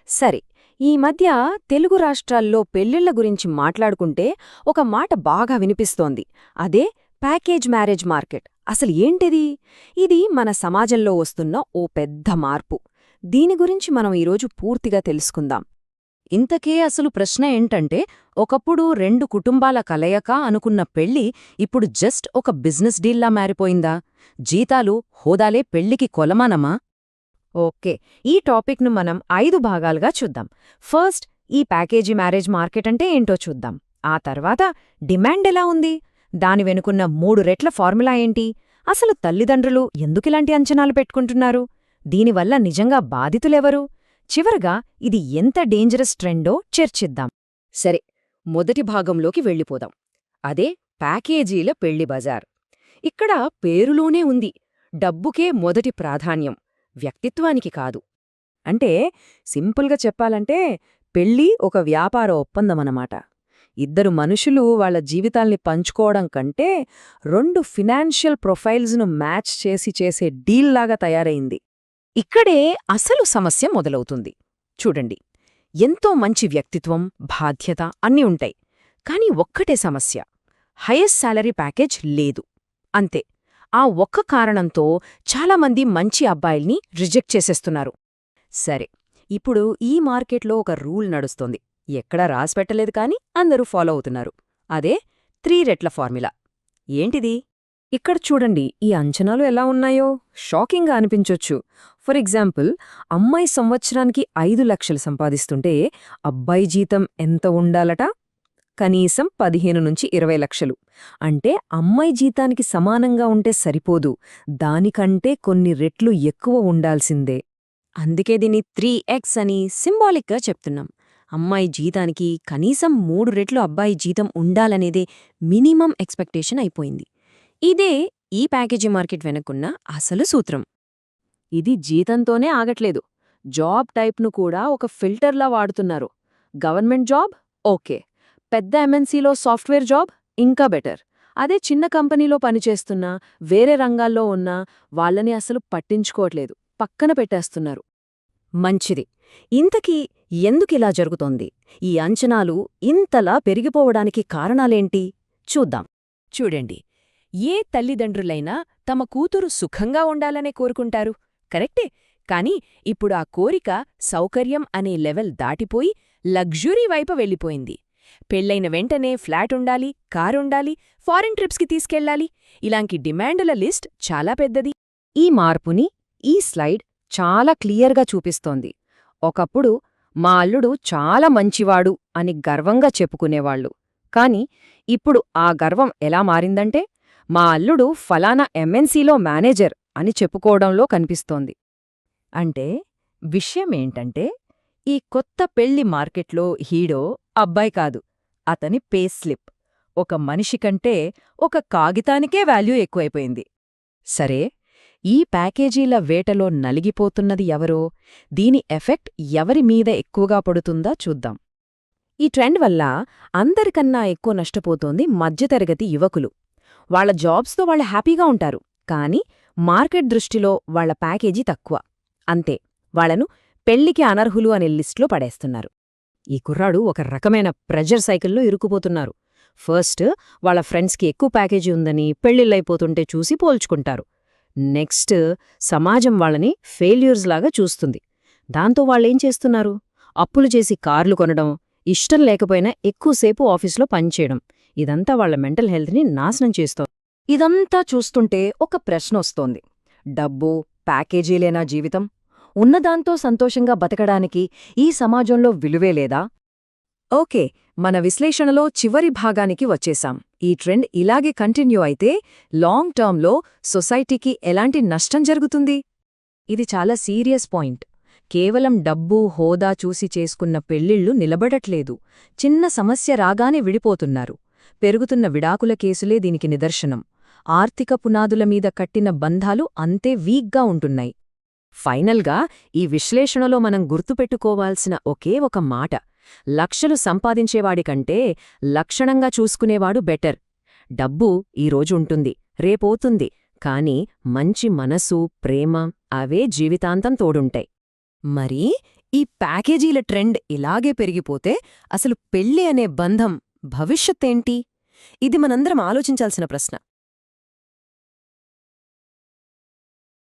సరే, ఈ మధ్య తెలుగు రాష్ట్రాల్లో పెళ్ళిళ్ళ గురించి మాట్లాడుకుంటే ఒక మాట బాగా వినిపిస్తోంది. అదే ప్యాకేజ్ మ్యారేజ్ మార్కెట్. అసలు ఏంటిది? ఇది మన సమాజంలో వస్తున్న ఓ పెద్ద మార్పు. దీని గురించి మనం ఈరోజు పూర్తిగా తెలుసుకుందాం. ఇంతకే అసలు ప్రశ్న ఏంటంటే, ఒకప్పుడు రెండు కుటుంబాల కలయక అనుకున్న పెళ్లి ఇప్పుడు జస్ట్ ఒక బిజినెస్ డీల్లా మారిపోయిందా? జీతాలు, హోదాలే పెళ్లికి కొలమానమా? ఓకే, ఈ టాపిక్ను మనం 5 భాగాలుగా చూద్దాం. ఫస్ట్, ఈ ప్యాకేజీ మ్యారేజ్ మార్కెట్ అంటే ఏంటో చూద్దాం. ఆ తర్వాత డిమాండ్ ఎలా ఉంది, దాని వెనుకున్న 3 రెట్ల ఫార్ములా ఏంటి, అసలు తల్లిదండ్రులు ఎందుకిలాంటి అంచనాలు పెట్టుకుంటున్నారు, దీనివల్ల నిజంగా బాధితులెవరు, చివరగా ఇది ఎంత డేంజరస్ ట్రెండో చర్చిద్దాం. సరే, మొదటి భాగంలోకి వెళ్ళిపోదాం. అదే ప్యాకేజీల పెళ్లి బజార్. ఇక్కడ పేరులోనే ఉంది, డబ్బుకే మొదటి ప్రాధాన్యం, వ్యక్తిత్వానికి కాదు. అంటే సింపుల్గా చెప్పాలంటే పెళ్ళి ఒక వ్యాపార ఒప్పందమన్నమాట. ఇద్దరు మనుషులు వాళ్ల జీవితాల్ని పంచుకోవడం కంటే 2 ఫినాన్షియల్ ప్రొఫైల్స్ను మ్యాచ్ చేసే డీల్లాగా తయారైంది. ఇక్కడే అసలు సమస్య మొదలవుతుంది. చూడండి, ఎంతో మంచి వ్యక్తిత్వం, బాధ్యత అన్నీ ఉంటాయి. కాని ఒక్కటే సమస్య, హైయెస్ట్ శాలరీ ప్యాకేజ్ లేదు. అంతే. ఆ ఒక్క కారణంతో చాలామంది మంచి అబ్బాయిల్ని రిజెక్ట్ చేసేస్తున్నారు. సరే, ఇప్పుడు ఈ మార్కెట్లో ఒక రూల్ నడుస్తోంది. ఎక్కడా రాసిపెట్టలేదు కాని అందరూ ఫాలో అవుతున్నారు. అదే 3 రెట్ల ఫార్ములా. ఏంటిది? ఇక్కడ చూడండి, ఈ అంచనాలు ఎలా ఉన్నాయో షాకింగ్గా అనిపించొచ్చు. ఫర్ ఎగ్జాంపుల్, అమ్మాయి సంవత్సరానికి 5 లక్షలు సంపాదిస్తుంటే అబ్బాయి జీతం ఎంత ఉండాలట? కనీసం 15-20 లక్షలు. అంటే అమ్మాయి జీతానికి సమానంగా ఉంటే సరిపోదు, దానికంటే కొన్ని రెట్లు ఎక్కువ ఉండాల్సిందే. అందుకే దీన్ని 3x అని సింబాలిక్గా చెప్తున్నాం. అమ్మాయి జీతానికి కనీసం 3 రెట్లు అబ్బాయి జీతం ఉండాలనేదే మినిమం ఎక్స్పెక్టేషన్ అయిపోయింది. ఇదే ఈ ప్యాకేజీ మార్కెట్ వెనుకున్న అసలు సూత్రం. ఇది జీతంతోనే ఆగట్లేదు, జాబ్ టైప్ను కూడా ఒక ఫిల్టర్లా వాడుతున్నారు. గవర్నమెంట్ జాబ్ ఓకే, పెద్ద ఎంఎన్సీలో సాఫ్ట్వేర్ జాబ్ ఇంకా బెటర్. అదే చిన్న కంపెనీలో పనిచేస్తున్నా, వేరే రంగాల్లో ఉన్నా వాళ్ళని అసలు పట్టించుకోవట్లేదు, పక్కన పెట్టేస్తున్నారు. మంచిది. ఇంతకీ ఎందుకిలా జరుగుతోంది? ఈ అంచనాలు ఇంతలా పెరిగిపోవడానికి కారణాలేంటి చూద్దాం. చూడండి, ఏ తల్లిదండ్రులైనా తమ కూతురు సుఖంగా ఉండాలనే కోరుకుంటారు, కరెక్టే. కాని ఇప్పుడు ఆ కోరిక సౌకర్యం అనే లెవెల్ దాటిపోయి లగ్జరీ వైపు వెళ్ళిపోయింది. పెళ్లైన వెంటనే ఫ్లాట్ ఉండాలి, కారుండాలి, ఫారిన్ ట్రిప్స్కి తీసుకెళ్లాలి, ఇలాంటి డిమాండుల లిస్ట్ చాలా పెద్దది. ఈ మార్పుని ఈ స్లైడ్ చాలా క్లియర్గా చూపిస్తోంది. ఒకప్పుడు మా అల్లుడు చాలా మంచివాడు అని గర్వంగా చెప్పుకునేవాళ్లు. కాని ఇప్పుడు ఆ గర్వం ఎలా మారిందంటే, మా అల్లుడు ఫలానా ఎంఎన్సీలో మేనేజర్ అని చెప్పుకోవడంలో కనిపిస్తోంది. అంటే విషయమేంటంటే, ఈ కొత్త పెళ్లి మార్కెట్లో హీరో అబ్బాయి కాదు, అతని పే స్లిప్. ఒక మనిషి కంటే ఒక కాగితానికే వాల్యూ ఎక్కువైపోయింది. సరే, ఈ ప్యాకేజీల వేటలో నలిగిపోతున్నది ఎవరో, దీని ఎఫెక్ట్ ఎవరి మీద ఎక్కువగా పడుతుందా చూద్దాం. ఈ ట్రెండ్ వల్ల అందరికన్నా ఎక్కువ నష్టపోతోంది మధ్యతరగతి యువకులు. వాళ్ల జాబ్స్తో వాళ్లు హ్యాపీగా ఉంటారు, కాని మార్కెట్ దృష్టిలో వాళ్ల ప్యాకేజీ తక్కువ. అంతే, వాళ్లను పెళ్లికి అనర్హులు అనే లిస్ట్లో పడేస్తున్నారు. ఈ కుర్రాడు ఒక రకమైన ప్రెజర్ సైకిల్లో ఇరుక్కుపోతున్నారు. ఫస్ట్, వాళ్ల ఫ్రెండ్స్కి ఎక్కువ ప్యాకేజీ ఉందని పెళ్లిళ్ళైపోతుంటే చూసి పోల్చుకుంటారు. నెక్స్ట్, సమాజం వాళ్ళని ఫెయిల్యూర్స్ లాగా చూస్తుంది. దాంతో వాళ్ళేం చేస్తున్నారు? అప్పులు చేసి కార్లు కొనడం, ఇష్టం లేకపోయినా ఎక్కువసేపు ఆఫీసులో పనిచేయడం. ఇదంతా వాళ్ల మెంటల్ హెల్త్ని నాశనం చేస్తోంది. ఇదంతా చూస్తుంటే ఒక ప్రశ్నొస్తోంది, డబ్బు, ప్యాకేజీలేనా జీవితం? ఉన్నదాంతో సంతోషంగా బతకడానికి ఈ సమాజంలో విలువే లేదా? ఓకే, మన విశ్లేషణలో చివరి భాగానికి వచ్చేశాం. ఈ ట్రెండ్ ఇలాగే కంటిన్యూ అయితే లాంగ్ టర్మ్లో సొసైటీకి ఎలాంటి నష్టం జరుగుతుంది? ఇది చాలా సీరియస్ పాయింట్. కేవలం డబ్బు, హోదా చూసి చేసుకున్న పెళ్లిళ్లు నిలబడట్లేదు. చిన్న సమస్య రాగానే విడిపోతున్నారు. పెరుగుతున్న విడాకుల కేసులే దీనికి నిదర్శనం. ఆర్థిక పునాదుల మీద కట్టిన బంధాలు అంతే వీక్గా ఉంటున్నాయి. ఫైనల్గా ఈ విశ్లేషణలో మనం గుర్తుపెట్టుకోవాల్సిన ఒకే ఒక మాట, లక్షలు సంపాదించేవాడికంటే లక్షణంగా చూసుకునేవాడు బెటర్. డబ్బు ఈరోజు ఉంటుంది, రేపోతుంది, కాని మంచి మనసు, ప్రేమ అవే జీవితాంతం తోడుంటాయి. మరి ఈ ప్యాకేజీల ట్రెండ్ ఇలాగే పెరిగిపోతే అసలు పెళ్లి అనే బంధం భవిష్యత్తేంటి? ఇది మనందరం ఆలోచించాల్సిన ప్రశ్న.